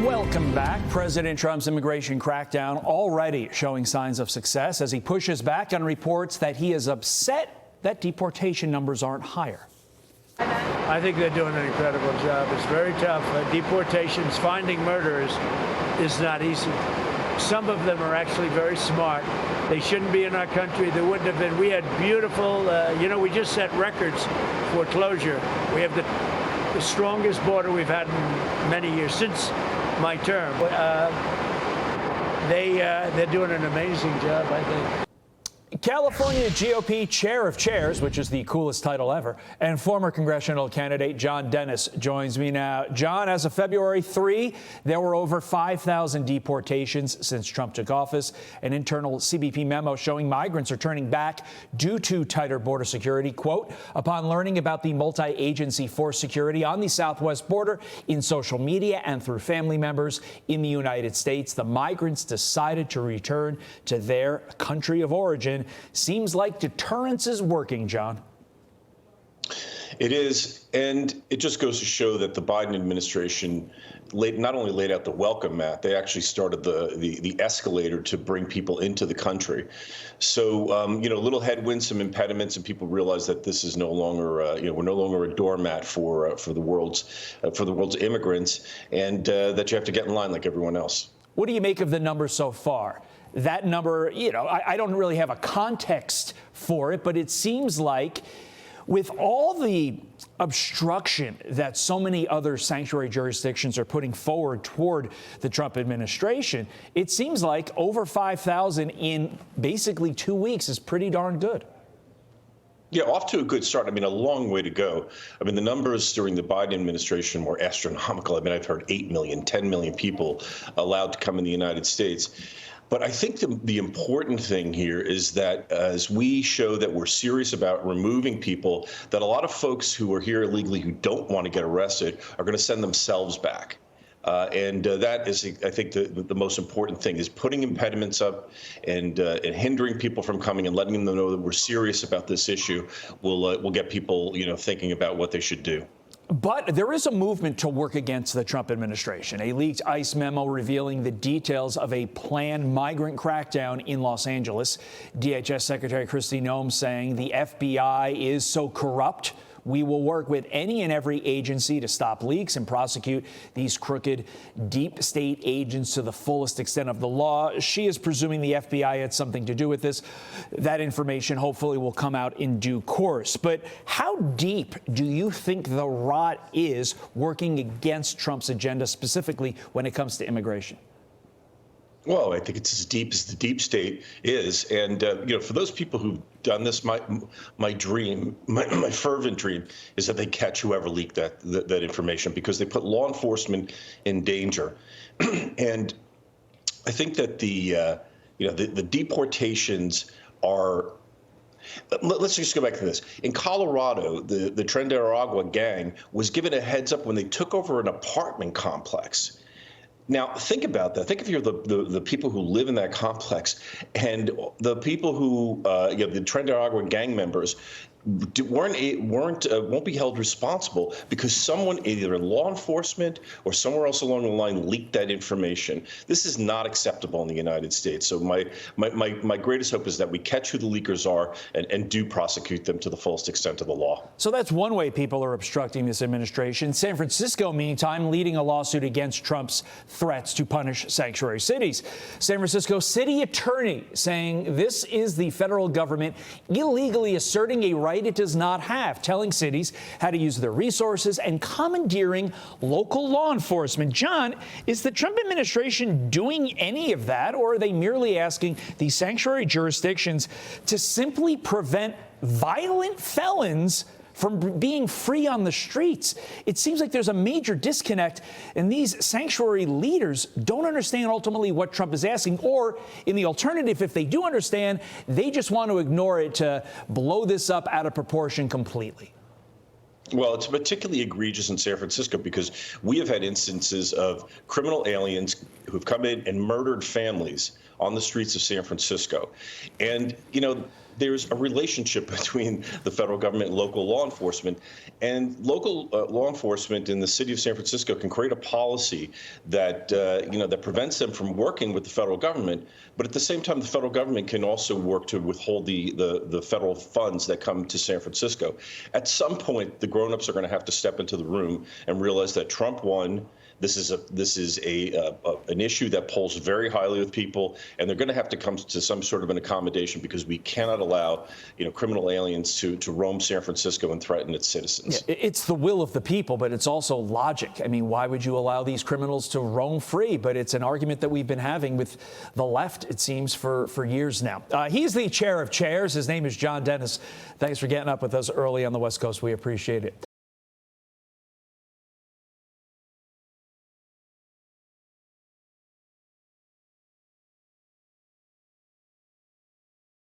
Welcome back. President Trump's immigration crackdown already showing signs of success as he pushes back on reports that he is upset that deportation numbers aren't higher. I think they're doing an incredible job. It's very tough. Deportations, finding murderers is not easy. Some of them are actually very smart. They shouldn't be in our country. They wouldn't have been. We had beautiful, we just set records for closure. We have the strongest border we've had in many years, since my term. They're doing an amazing job, I think. California GOP Chair of Chairs, which is the coolest title ever, and former congressional candidate John Dennis joins me now. John, as of February 3, there were over 5,000 deportations since Trump took office. An internal CBP memo showing migrants are turning back due to tighter border security. Quote, upon learning about the multi-agency force security on the southwest border in social media and through family members in the United States, the migrants decided to return to their country of origin. Seems like deterrence is working, John. It is, and it just goes to show that the Biden administration not only laid out the welcome mat, they actually started the escalator to bring people into the country. So, little headwinds, some impediments, and people realize that this is no longer, we're no longer a doormat for the world's immigrants, and that you have to get in line like everyone else. What do you make of the numbers so far? That number, I don't really have a context for it, but it seems like with all the obstruction that so many other sanctuary jurisdictions are putting forward toward the Trump administration, it seems like over 5,000 in basically 2 weeks is pretty darn good. Yeah, off to a good start. I mean, a long way to go. I mean, the numbers during the Biden administration were astronomical. I mean, I've heard 8 million, 10 million people allowed to come in the United States. But I think the important thing here is that as we show that we're serious about removing people, that a lot of folks who are here illegally who don't want to get arrested are going to send themselves back. And that is, I think, the most important thing is putting impediments up and hindering people from coming and letting them know that we're serious about this issue will get people, thinking about what they should do. But there is a movement to work against the Trump administration. A leaked ICE memo revealing the details of a planned migrant crackdown in Los Angeles. DHS Secretary Kristi Noem saying the FBI is so corrupt, we will work with any and every agency to stop leaks and prosecute these crooked deep state agents to the fullest extent of the law. She is presuming the FBI had something to do with this. That information hopefully will come out in due course. But how deep do you think the rot is working against Trump's agenda, specifically when it comes to immigration? Well, I think it's as deep as the deep state is. And, for those people who've done this, my dream, my fervent dream is that they catch whoever leaked that information, because they put law enforcement in danger. And I think that the deportations are. Let's just go back to this. In Colorado, the Tren de Aragua gang was given a heads up when they took over an apartment complex. Now, think about that. Think if you're the people who live in that complex and the people who, the Tren de Aragua gang members won't be held responsible because someone, either in law enforcement or somewhere else along the line, leaked that information. This is not acceptable in the United States. So my greatest hope is that we catch who the leakers are and do prosecute them to the fullest extent of the law. So that's one way people are obstructing this administration. San Francisco, meantime, leading a lawsuit against Trump's threats to punish sanctuary cities. San Francisco city attorney saying this is the federal government illegally asserting a right it does not have, telling cities how to use their resources and commandeering local law enforcement. John, is the Trump administration doing any of that, or are they merely asking the sanctuary jurisdictions to simply prevent violent felons from being free on the streets? It seems like there's a major disconnect, and these sanctuary leaders don't understand ultimately what Trump is asking, or in the alternative, if they do understand, they just want to ignore it to blow this up out of proportion completely. Well, it's particularly egregious in San Francisco because we have had instances of criminal aliens who've come in and murdered families on the streets of San Francisco. And, there's a relationship between the federal government and local law enforcement. And local law enforcement in the city of San Francisco can create a policy that, that prevents them from working with the federal government. But at the same time, the federal government can also work to withhold the federal funds that come to San Francisco. At some point, the grown-ups are going to have to step into the room and realize that Trump won. This is an issue that polls very highly with people, and they're going to have to come to some sort of an accommodation, because we cannot allow, criminal aliens to roam San Francisco and threaten its citizens. Yeah, it's the will of the people, but it's also logic. I mean, why would you allow these criminals to roam free? But it's an argument that we've been having with the left, it seems, for years now. He's the chair of chairs. His name is John Dennis. Thanks for getting up with us early on the West Coast. We appreciate it.